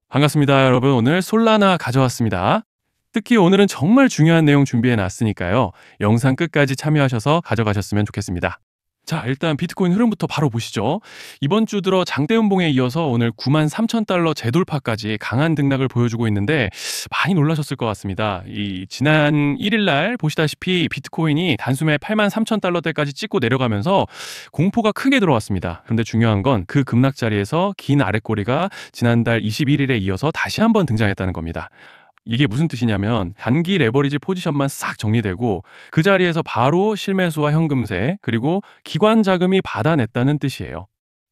반갑습니다, 여러분. 오늘 솔라나 가져왔습니다. 특히 오늘은 정말 중요한 내용 준비해 놨으니까요. 영상 끝까지 참여하셔서 가져가셨으면 좋겠습니다. 자, 일단 비트코인 흐름부터 바로 보시죠. 이번 주 들어 장대음봉에 이어서 오늘 93,000달러 재돌파까지 강한 등락을 보여주고 있는데 많이 놀라셨을 것 같습니다. 이 지난 1일 날 보시다시피 비트코인이 단숨에 83,000달러대까지 찍고 내려가면서 공포가 크게 들어왔습니다. 그런데 중요한 건 그 급락 자리에서 긴 아랫꼬리가 지난달 21일에 이어서 다시 한번 등장했다는 겁니다. 이게 무슨 뜻이냐면 단기 레버리지 포지션만 싹 정리되고 그 자리에서 바로 실매수와 현금세 그리고 기관 자금이 받아냈다는 뜻이에요.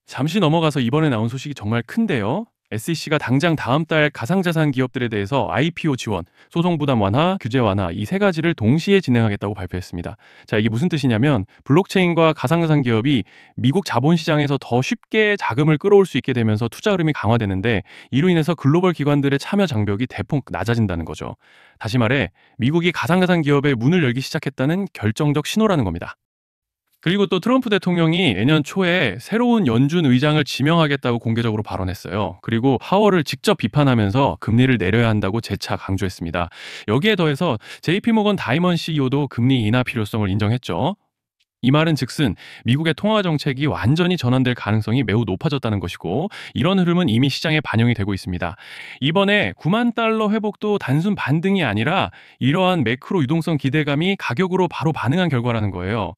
잠시 넘어가서 이번에 나온 소식이 정말 큰데요. SEC가 당장 다음 달 가상자산 기업들에 대해서 IPO 지원, 소송 부담 완화, 규제 완화 이 세 가지를 동시에 진행하겠다고 발표했습니다. 자, 이게 무슨 뜻이냐면 블록체인과 가상자산 기업이 미국 자본시장에서 더 쉽게 자금을 끌어올 수 있게 되면서 투자 흐름이 강화되는데 이로 인해서 글로벌 기관들의 참여 장벽이 대폭 낮아진다는 거죠. 다시 말해 미국이 가상자산 기업에 문을 열기 시작했다는 결정적 신호라는 겁니다. 그리고 또 트럼프 대통령이 내년 초에 새로운 연준 의장을 지명하겠다고 공개적으로 발언했어요. 그리고 파월을 직접 비판하면서 금리를 내려야 한다고 재차 강조했습니다. 여기에 더해서 JP모건 다이먼 CEO도 금리 인하 필요성을 인정했죠. 이 말은 즉슨 미국의 통화 정책이 완전히 전환될 가능성이 매우 높아졌다는 것이고 이런 흐름은 이미 시장에 반영이 되고 있습니다. 이번에 9만 달러 회복도 단순 반등이 아니라 이러한 매크로 유동성 기대감이 가격으로 바로 반응한 결과라는 거예요.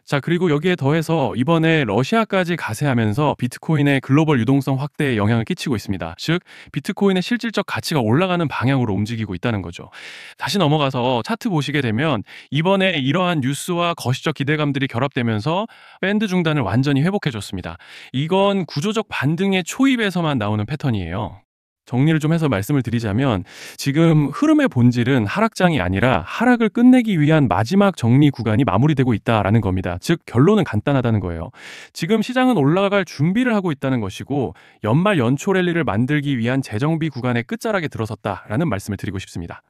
자, 그리고 여기에 더해서 이번에 러시아까지 가세하면서 비트코인의 글로벌 유동성 확대에 영향을 끼치고 있습니다. 즉, 비트코인의 실질적 가치가 올라가는 방향으로 움직이고 있다는 거죠. 다시 넘어가서 차트 보시게 되면 이번에 이러한 뉴스와 거시적 기대감들이 결합되면서 밴드 중단을 완전히 회복해줬습니다. 이건 구조적 반등의 초입에서만 나오는 패턴이에요. 정리를 좀 해서 말씀을 드리자면 지금 흐름의 본질은 하락장이 아니라 하락을 끝내기 위한 마지막 정리 구간이 마무리되고 있다라는 겁니다. 즉 결론은 간단하다는 거예요. 지금 시장은 올라갈 준비를 하고 있다는 것이고 연말 연초 랠리를 만들기 위한 재정비 구간의 끝자락에 들어섰다라는 말씀을 드리고 싶습니다.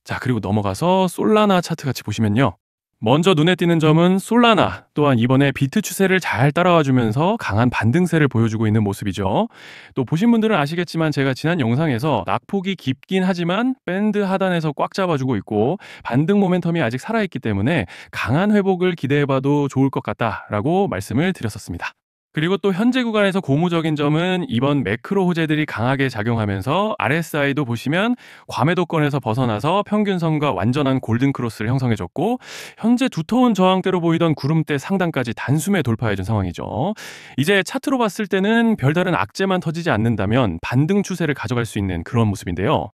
자, 그리고 넘어가서 솔라나 차트 같이 보시면요. 먼저 눈에 띄는 점은 솔라나 또한 이번에 비트 추세를 잘 따라와 주면서 강한 반등세를 보여주고 있는 모습이죠. 또 보신 분들은 아시겠지만 제가 지난 영상에서 낙폭이 깊긴 하지만 밴드 하단에서 꽉 잡아주고 있고 반등 모멘텀이 아직 살아있기 때문에 강한 회복을 기대해봐도 좋을 것 같다라고 말씀을 드렸었습니다. 그리고 또 현재 구간에서 고무적인 점은 이번 매크로 호재들이 강하게 작용하면서 RSI도 보시면 과매도권에서 벗어나서 평균선과 완전한 골든크로스를 형성해줬고 현재 두터운 저항대로 보이던 구름대 상단까지 단숨에 돌파해준 상황이죠. 이제 차트로 봤을 때는 별다른 악재만 터지지 않는다면 반등 추세를 가져갈 수 있는 그런 모습인데요.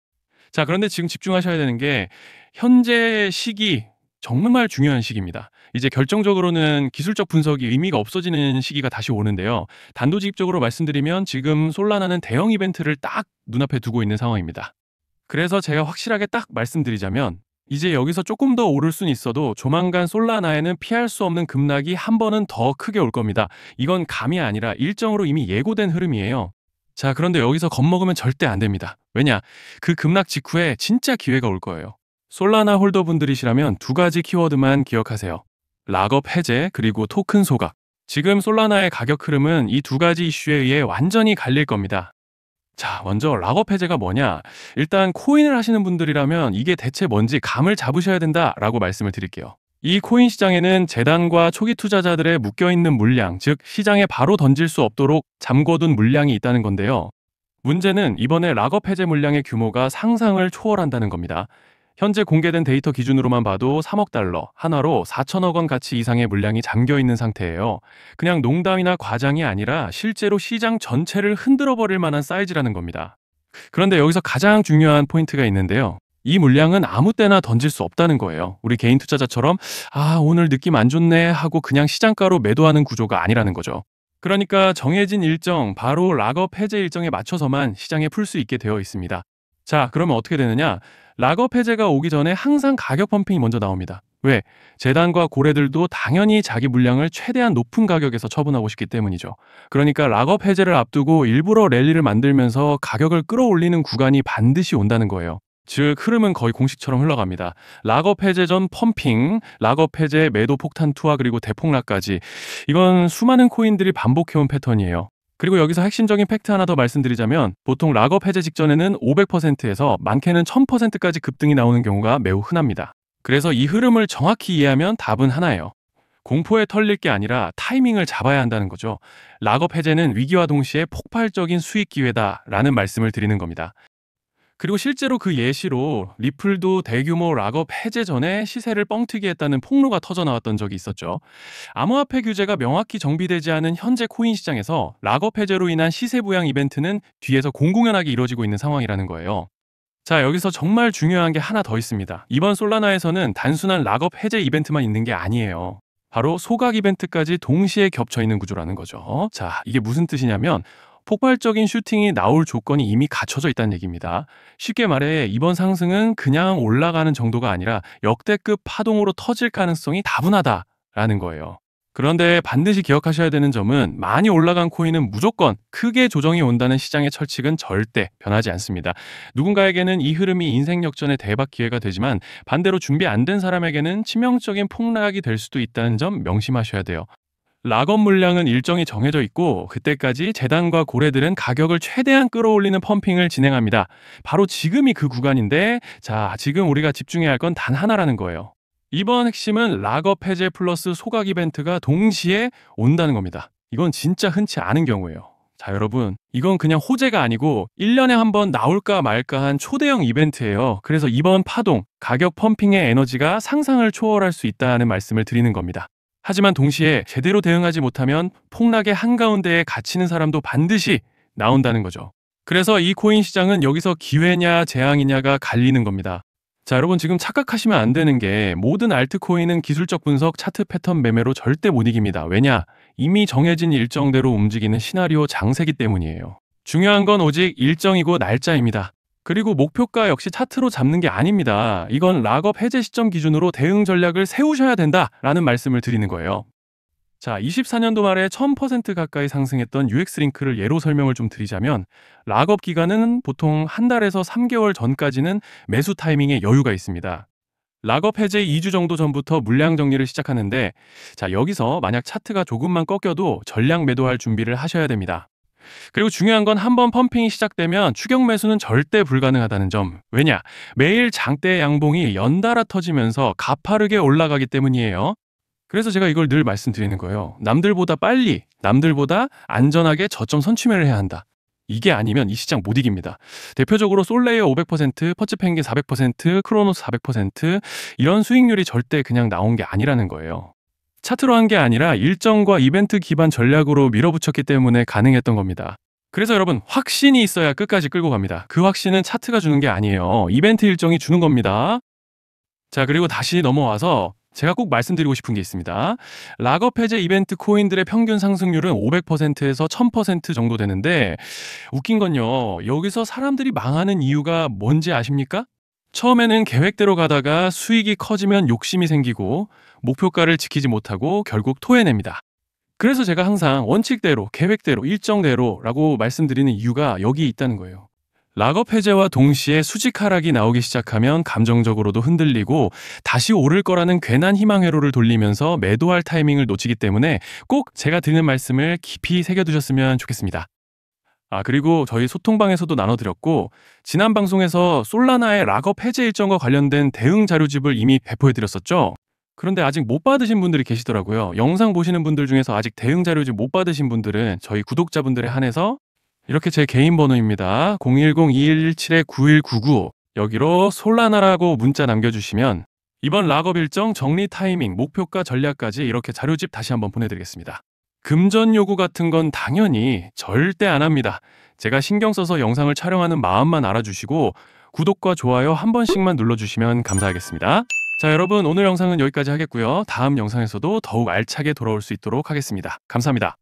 자, 그런데 지금 집중하셔야 되는 게 현재 시기 정말 중요한 시기입니다. 이제 결정적으로는 기술적 분석이 의미가 없어지는 시기가 다시 오는데요. 단도직입적으로 말씀드리면 지금 솔라나는 대형 이벤트를 딱 눈앞에 두고 있는 상황입니다. 그래서 제가 확실하게 딱 말씀드리자면 이제 여기서 조금 더 오를 수는 있어도 조만간 솔라나에는 피할 수 없는 급락이 한 번은 더 크게 올 겁니다. 이건 감이 아니라 일정으로 이미 예고된 흐름이에요. 자, 그런데 여기서 겁먹으면 절대 안 됩니다. 왜냐? 그 급락 직후에 진짜 기회가 올 거예요. 솔라나 홀더분들이시라면 두 가지 키워드만 기억하세요. 락업 해제 그리고 토큰 소각. 지금 솔라나의 가격 흐름은 이 두 가지 이슈에 의해 완전히 갈릴 겁니다. 자, 먼저 락업 해제가 뭐냐? 일단 코인을 하시는 분들이라면 이게 대체 뭔지 감을 잡으셔야 된다라고 말씀을 드릴게요. 이 코인 시장에는 재단과 초기 투자자들의 묶여있는 물량, 즉 시장에 바로 던질 수 없도록 잠궈둔 물량이 있다는 건데요. 문제는 이번에 락업 해제 물량의 규모가 상상을 초월한다는 겁니다. 현재 공개된 데이터 기준으로만 봐도 3억 달러, 한화로 4천억 원 가치 이상의 물량이 잠겨 있는 상태예요. 그냥 농담이나 과장이 아니라 실제로 시장 전체를 흔들어 버릴 만한 사이즈라는 겁니다. 그런데 여기서 가장 중요한 포인트가 있는데요. 이 물량은 아무 때나 던질 수 없다는 거예요. 우리 개인 투자자처럼 오늘 느낌 안 좋네 하고 그냥 시장가로 매도하는 구조가 아니라는 거죠. 그러니까 정해진 일정, 바로 락업 해제 일정에 맞춰서만 시장에 풀 수 있게 되어 있습니다. 자, 그러면 어떻게 되느냐? 락업 해제가 오기 전에 항상 가격 펌핑이 먼저 나옵니다. 왜? 재단과 고래들도 당연히 자기 물량을 최대한 높은 가격에서 처분하고 싶기 때문이죠. 그러니까 락업 해제를 앞두고 일부러 랠리를 만들면서 가격을 끌어올리는 구간이 반드시 온다는 거예요. 즉 흐름은 거의 공식처럼 흘러갑니다. 락업 해제 전 펌핑, 락업 해제 매도 폭탄 투하 그리고 대폭락까지 이건 수많은 코인들이 반복해온 패턴이에요. 그리고 여기서 핵심적인 팩트 하나 더 말씀드리자면 보통 락업 해제 직전에는 500%에서 많게는 1000%까지 급등이 나오는 경우가 매우 흔합니다. 그래서 이 흐름을 정확히 이해하면 답은 하나예요. 공포에 털릴 게 아니라 타이밍을 잡아야 한다는 거죠. 락업 해제는 위기와 동시에 폭발적인 수익 기회다라는 말씀을 드리는 겁니다. 그리고 실제로 그 예시로 리플도 대규모 락업 해제 전에 시세를 뻥튀기 했다는 폭로가 터져 나왔던 적이 있었죠. 암호화폐 규제가 명확히 정비되지 않은 현재 코인 시장에서 락업 해제로 인한 시세 부양 이벤트는 뒤에서 공공연하게 이루어지고 있는 상황이라는 거예요. 자, 여기서 정말 중요한 게 하나 더 있습니다. 이번 솔라나에서는 단순한 락업 해제 이벤트만 있는 게 아니에요. 바로 소각 이벤트까지 동시에 겹쳐 있는 구조라는 거죠. 자, 이게 무슨 뜻이냐면 폭발적인 슈팅이 나올 조건이 이미 갖춰져 있다는 얘기입니다. 쉽게 말해 이번 상승은 그냥 올라가는 정도가 아니라 역대급 파동으로 터질 가능성이 다분하다라는 거예요. 그런데 반드시 기억하셔야 되는 점은 많이 올라간 코인은 무조건 크게 조정이 온다는 시장의 철칙은 절대 변하지 않습니다. 누군가에게는 이 흐름이 인생 역전의 대박 기회가 되지만 반대로 준비 안 된 사람에게는 치명적인 폭락이 될 수도 있다는 점 명심하셔야 돼요. 락업 물량은 일정이 정해져 있고 그때까지 재단과 고래들은 가격을 최대한 끌어올리는 펌핑을 진행합니다. 바로 지금이 그 구간인데 자, 지금 우리가 집중해야 할 건 단 하나라는 거예요. 이번 핵심은 락업 해제 플러스 소각 이벤트가 동시에 온다는 겁니다. 이건 진짜 흔치 않은 경우예요. 자, 여러분, 이건 그냥 호재가 아니고 1년에 한 번 나올까 말까 한 초대형 이벤트예요. 그래서 이번 파동, 가격 펌핑의 에너지가 상상을 초월할 수 있다는 말씀을 드리는 겁니다. 하지만 동시에 제대로 대응하지 못하면 폭락의 한가운데에 갇히는 사람도 반드시 나온다는 거죠. 그래서 이 코인 시장은 여기서 기회냐 재앙이냐가 갈리는 겁니다. 자, 여러분 지금 착각하시면 안 되는 게 모든 알트코인은 기술적 분석, 차트 패턴 매매로 절대 못 이깁니다. 왜냐? 이미 정해진 일정대로 움직이는 시나리오 장세기 때문이에요. 중요한 건 오직 일정이고 날짜입니다. 그리고 목표가 역시 차트로 잡는 게 아닙니다. 이건 락업 해제 시점 기준으로 대응 전략을 세우셔야 된다라는 말씀을 드리는 거예요. 자, 24년도 말에 1000% 가까이 상승했던 UX링크를 예로 설명을 좀 드리자면 락업 기간은 보통 한 달에서 3개월 전까지는 매수 타이밍에 여유가 있습니다. 락업 해제 2주 정도 전부터 물량 정리를 시작하는데 자, 여기서 만약 차트가 조금만 꺾여도 전량 매도할 준비를 하셔야 됩니다. 그리고 중요한 건 한번 펌핑이 시작되면 추격 매수는 절대 불가능하다는 점. 왜냐? 매일 장대 양봉이 연달아 터지면서 가파르게 올라가기 때문이에요. 그래서 제가 이걸 늘 말씀드리는 거예요. 남들보다 빨리, 남들보다 안전하게 저점 선취매를 해야 한다. 이게 아니면 이 시장 못 이깁니다. 대표적으로 솔레이어 500%, 퍼치펭귄 400%, 크로노스 400% 이런 수익률이 절대 그냥 나온 게 아니라는 거예요. 차트로 한 게 아니라 일정과 이벤트 기반 전략으로 밀어붙였기 때문에 가능했던 겁니다. 그래서 여러분 확신이 있어야 끝까지 끌고 갑니다. 그 확신은 차트가 주는 게 아니에요. 이벤트 일정이 주는 겁니다. 자, 그리고 다시 넘어와서 제가 꼭 말씀드리고 싶은 게 있습니다. 락업 해제 이벤트 코인들의 평균 상승률은 500%에서 1000% 정도 되는데 웃긴 건요. 여기서 사람들이 망하는 이유가 뭔지 아십니까? 처음에는 계획대로 가다가 수익이 커지면 욕심이 생기고 목표가를 지키지 못하고 결국 토해냅니다. 그래서 제가 항상 원칙대로, 계획대로, 일정대로라고 말씀드리는 이유가 여기 있다는 거예요. 락업 해제와 동시에 수직 하락이 나오기 시작하면 감정적으로도 흔들리고 다시 오를 거라는 괜한 희망 회로를 돌리면서 매도할 타이밍을 놓치기 때문에 꼭 제가 드리는 말씀을 깊이 새겨두셨으면 좋겠습니다. 그리고 저희 소통방에서도 나눠드렸고 지난 방송에서 솔라나의 락업 해제 일정과 관련된 대응 자료집을 이미 배포해드렸었죠. 그런데 아직 못 받으신 분들이 계시더라고요. 영상 보시는 분들 중에서 아직 대응 자료집 못 받으신 분들은 저희 구독자분들에 한해서 이렇게 제 개인 번호입니다. 010-2117-9199 여기로 솔라나라고 문자 남겨주시면 이번 락업 일정 정리 타이밍, 목표가 전략까지 이렇게 자료집 다시 한번 보내드리겠습니다. 금전 요구 같은 건 당연히 절대 안 합니다. 제가 신경 써서 영상을 촬영하는 마음만 알아주시고 구독과 좋아요 한 번씩만 눌러주시면 감사하겠습니다. 자, 여러분 오늘 영상은 여기까지 하겠고요. 다음 영상에서도 더욱 알차게 돌아올 수 있도록 하겠습니다. 감사합니다.